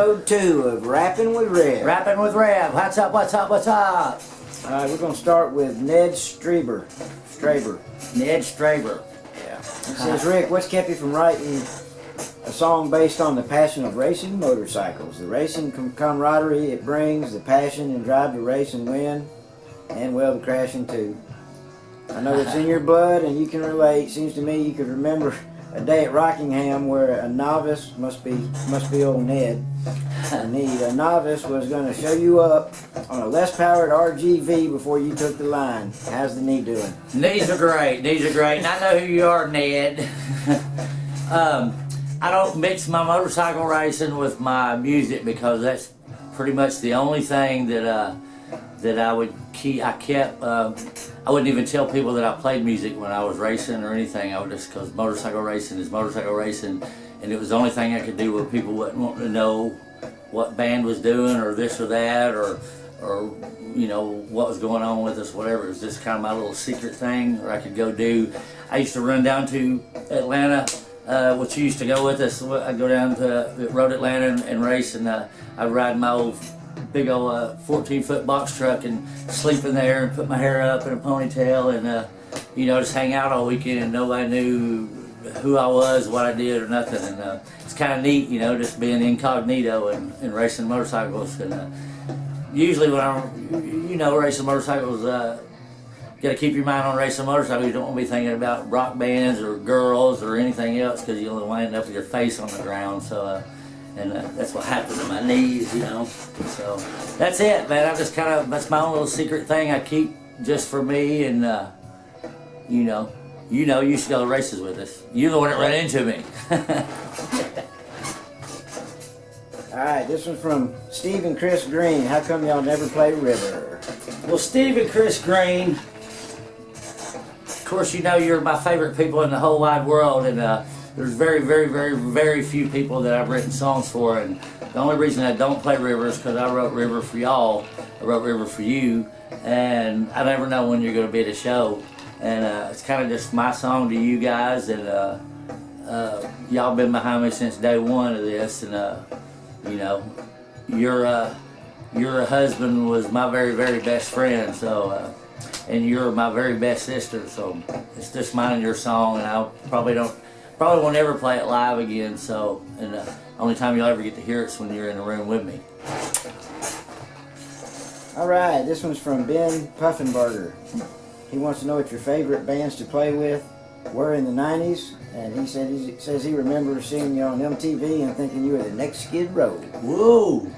episode 2 of Rappin' with Rev. Rappin' with Rev. What's up, what's up, what's up? Alright, we're going to start with Ned Straber. Ned Straber. Yeah. It says, Rick, what's kept you from writing a song based on the passion of racing motorcycles? The racing camaraderie it brings, the passion and drive to race and win, and well, the crashing too. I know it's in your blood and you can relate. Seems to me you could remember a day at Rockingham where a novice, must be old Ned, a novice was going to show you up on a less powered RGV before you took the line. How's the knee doing? Knees are great, and I know who you are, Ned. I don't mix my motorcycle racing with my music because that's pretty much the only thing that I would keep. I wouldn't even tell people that I played music when I was racing or anything. I would just, because motorcycle racing is motorcycle racing, and it was the only thing I could do where people wouldn't want to know what band was doing or this or that or you know what was going on with us, whatever. It was just kind of my little secret thing where I could go do. I used to run down to Atlanta, which you used to go with us. I'd go down to Road Atlanta and race, and I'd ride my old big old 14-foot box truck and sleep in there and put my hair up in a ponytail and you know, just hang out all weekend and nobody knew who I was, what I did or nothing. And it's kind of neat, you know, just being incognito and racing motorcycles. And usually when I'm, you know, racing motorcycles, you got to keep your mind on racing motorcycles. You don't want to be thinking about rock bands or girls or anything else because you'll wind up with your face on the ground. So and that's what happened to my knees, you know. So that's it, man. I just kind of, that's my own little secret thing I keep just for me. And you know, you used to go to races with us. You're the one that ran into me. All right, this one's from Steve and Chris Green. How come y'all never play River? Well, Steve and Chris Green, of course, you know you're my favorite people in the whole wide world, and there's very, very, very, very few people that I've written songs for, and the only reason I don't play River is because I wrote River for y'all. I wrote River for you, and I never know when you're going to be at a show, and it's kind of just my song to you guys, and y'all been behind me since day one of this, and you know, your husband was my very, very best friend, so and you're my very best sister, so it's just mine and your song, and I probably won't ever play it live again, so, and the only time you'll ever get to hear it is when you're in the room with me. Alright, this one's from Ben Puffenberger. He wants to know what your favorite bands to play with were in the 90s, and he says he remembers seeing you on MTV and thinking you were the next Skid Row. Whoa!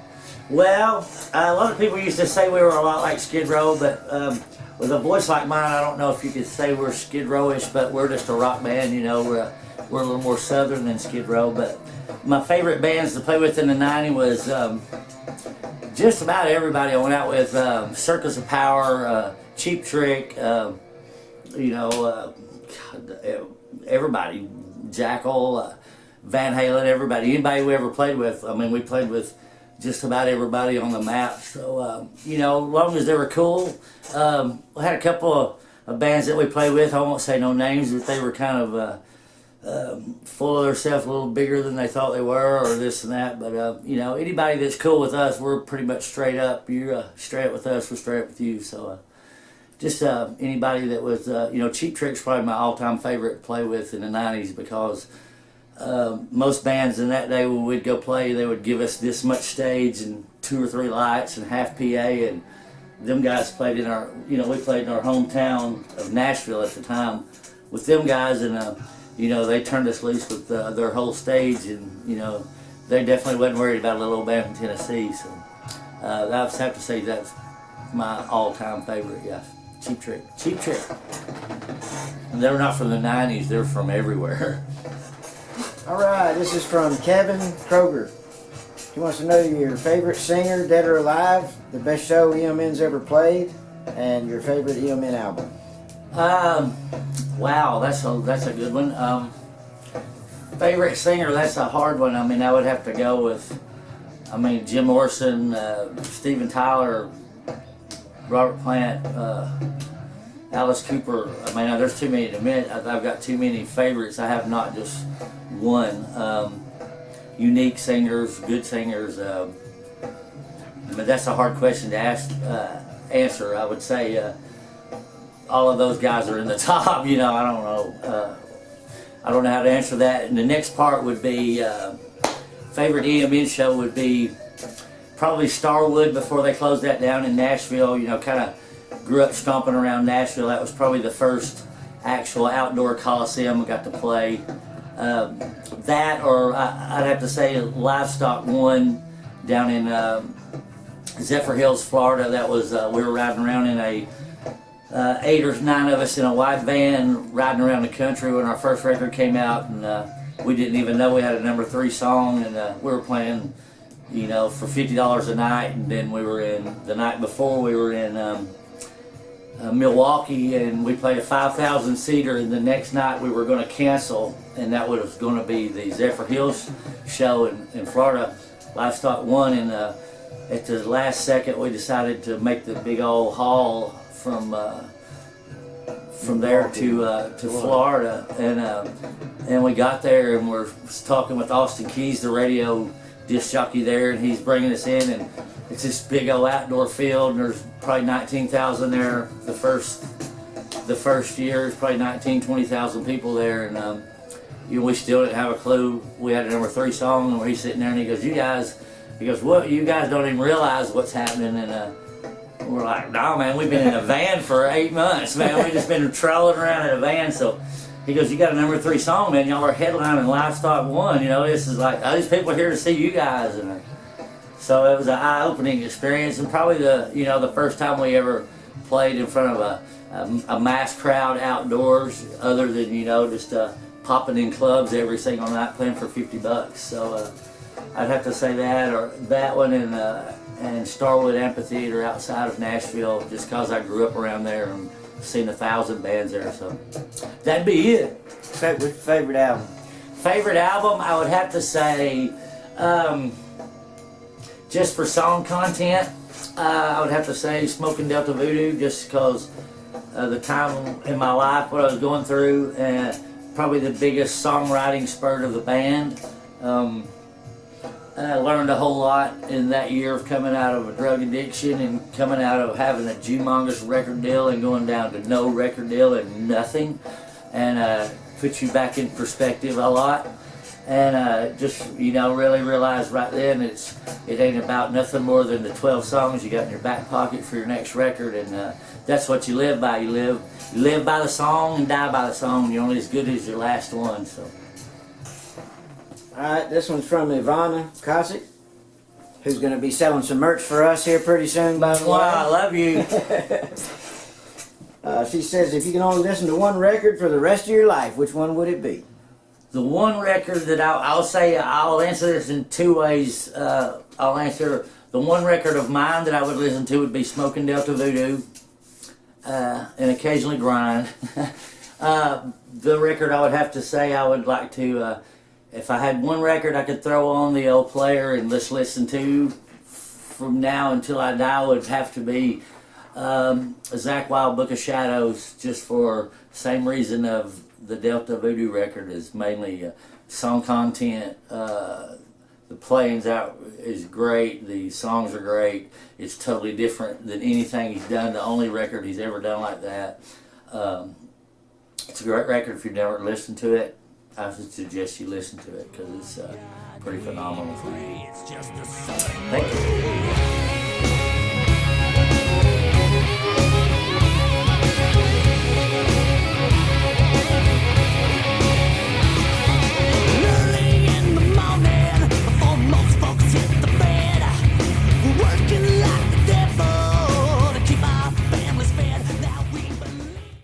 Well, a lot of people used to say we were a lot like Skid Row, but with a voice like mine, I don't know if you could say we're Skid Row-ish, but we're just a rock band, you know. We're a little more southern than Skid Row, but my favorite bands to play with in the 90s was just about everybody I went out with. Circus of Power, Cheap Trick, you know, everybody, Jackal, Van Halen, everybody, anybody we ever played with. I mean, we played with just about everybody on the map. So, you know, as long as they were cool. We had a couple of bands that we played with. I won't say no names, but they were kind of full of themselves, a little bigger than they thought they were, or this and that. But you know, anybody that's cool with us, we're pretty much straight up. You're straight up with us, we're straight up with you. So just anybody that was, you know, Cheap Trick's probably my all-time favorite to play with in the 90s because most bands in that day when we'd go play, they would give us this much stage and 2 or 3 lights and half PA, and them guys played in our, you know, we played in our hometown of Nashville at the time with them guys, and you know, they turned us loose with their whole stage, and you know, they definitely wasn't worried about a little old band from Tennessee. So I would have to say that's my all-time favorite. Yeah, Cheap Trick. And they're not from the 90s; they're from everywhere. All right, this is from Kevin Kroger. He wants to know your favorite singer, dead or alive, the best show EMN's ever played, and your favorite EMN album. Wow, that's a good one. Favorite singer, that's a hard one. I mean, I would have to go with, I mean, Jim Morrison, Steven Tyler, Robert Plant, Alice Cooper. I mean, there's too many to admit. I've got too many favorites. I have not just one. unique singers, good singers. But that's a hard question to answer. I would say all of those guys are in the top. You know, I don't know. I don't know how to answer that. And the next part would be favorite EMN show would be probably Starwood before they closed that down in Nashville. You know, kind of grew up stomping around Nashville. That was probably the first actual outdoor coliseum I got to play. That, or I'd have to say Livestock One down in Zephyr Hills, Florida. That was we were riding around in a 8 or 9 of us in a white van riding around the country when our first record came out, and we didn't even know we had a #3 song, and we were playing, you know, for $50 a night. And then we were in, the night before we were in Milwaukee, and we played a 5,000 seater, and the next night we were going to cancel, and that was going to be the Zephyr Hills show in Florida, Livestock One, and at the last second we decided to make the big old haul from there to Florida, and we got there, and we're talking with Austin Keys, the radio disc jockey there, and he's bringing us in, and it's this big old outdoor field, and there's probably 19,000 there. The first year, there's probably 20,000 people there, and you know, we still didn't have a clue. We had a #3 song, and he's sitting there, and he goes, "What? You guys don't even realize what's happening." And we're like, "No, man, we've been in a van for 8 months, man. We've just been trolling around in a van." So he goes, "You got a #3 song, man. Y'all are headlining Livestock One. You know, this is like, these people are here to see you guys." And so it was an eye-opening experience, and probably the first time we ever played in front of a mass crowd outdoors, other than, you know, just popping in clubs every single night playing for $50. So I'd have to say that, or that one, and Starwood Amphitheater outside of Nashville, just because I grew up around there and seen 1,000 bands there. So that'd be it. Favorite album? Favorite album, I would have to say, just for song content, I would have to say Smoking Delta Voodoo, just because the time in my life, what I was going through, and probably the biggest songwriting spurt of the band. I learned a whole lot in that year of coming out of a drug addiction, and coming out of having a humongous record deal and going down to no record deal and nothing, and puts you back in perspective a lot. And just, you know, really realized right then it ain't about nothing more than the 12 songs you got in your back pocket for your next record, and that's what you live by. You live by the song and die by the song. You're only as good as your last one. So. Alright, this one's from Ivana Kosick, who's going to be selling some merch for us here pretty soon, by the way. Wow, I love you. She says, if you can only listen to one record for the rest of your life, which one would it be? The one record that I'll say, I'll answer this in 2 ways. I'll answer the one record of mine that I would listen to would be Smoking Delta Voodoo, and occasionally Grind. The record I would have to say I would like to, if I had one record I could throw on the old player and just listen to from now until I die, would have to be Zakk Wylde, Book of Shadows, just for the same reason of the Delta Voodoo record, is mainly song content. The playing's out is great, the songs are great. It's totally different than anything he's done, the only record he's ever done like that. It's a great record. If you've never listened to it, I would suggest you listen to it, because it's pretty phenomenal. Thank you.